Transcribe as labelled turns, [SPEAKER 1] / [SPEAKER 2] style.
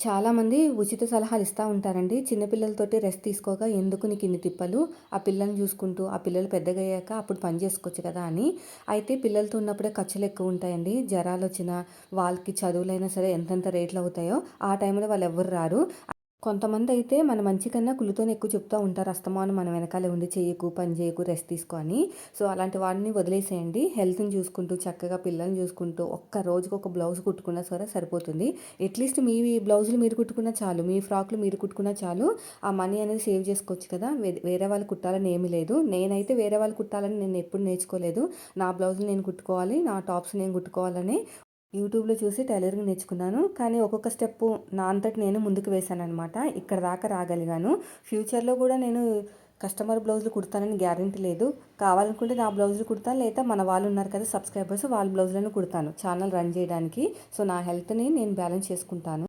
[SPEAKER 1] చాలామంది ఉచిత సలహాలు ఇస్తా ఉంటారండి. చిన్న పిల్లలతోటి రెస్ట్ తీసుకోక ఎందుకు నీకు ఇన్ని తిప్పలు? ఆ పిల్లల్ని చూసుకుంటూ, ఆ పిల్లలు పెద్దగయ్యాక అప్పుడు పని చేసుకోవచ్చు కదా అని. అయితే పిల్లలతో ఉన్నప్పుడే ఖర్చులు ఎక్కువ ఉంటాయండి. జరాలొచ్చినా, వాళ్ళకి చదువులైనా సరే ఎంతెంత రేట్లవుతాయో, ఆ టైంలో వాళ్ళెవ్వరు రారు. కొంతమందయితే మన మంచి కన్నా కుళ్ళుతోనే ఎక్కువ చెప్తా ఉంటారు. అస్తమానం మన వెనకాలే ఉండి చెయ్యకు, పని చేయకు, రెస్ట్ తీసుకో అని. సో, అలాంటి వాడిని వదిలేసేయండి. హెల్త్‌ని చూసుకుంటూ, చక్కగా పిల్లల్ని చూసుకుంటూ, ఒక్క రోజుకి ఒక బ్లౌజ్ కుట్టుకున్నా సరే సరిపోతుంది. అట్‌లీస్ట్ మీ బ్లౌజులు మీరు కుట్టుకున్నా చాలు. మీ ఫ్రాక్‌లు మీరు కుట్టుకున్నా చాలు. ఆ మనీ అనేది సేవ్ చేసుకోవచ్చు కదా! వేరే వాళ్ళు కుట్టాలని ఏమీ లేదు. నేనైతే వేరే వాళ్ళు కుట్టాలని నేను ఎప్పుడు నేర్చుకోలేదు. నా బ్లౌజులు నేను కుట్టుకోవాలి. నా టాప్స్ నేను కుట్టుకోవాలని యూట్యూబ్‌లో చూసి టైలరింగ్ నేర్చుకున్నాను. కానీ ఒక్కొక్క స్టెప్పు నా అంతట నేను ముందుకు వేశాననమాట. ఇక్కడ దాకా రాగలిగాను. ఫ్యూచర్‌లో కూడా నేను కస్టమర్ బ్లౌజులు కుడతానని గ్యారంటీ లేదు. కావాలనుకుంటే నా బ్లౌజులు కుడతాను. లేదా మన వాళ్ళు ఉన్నారు కదా సబ్స్క్రైబర్స్ వాళ్ళ బ్లౌజులను కుడతాను ఛానల్ రన్ చేయడానికి. సో, నా హెల్త్‌ని నేను బ్యాలెన్స్ చేసుకుంటాను.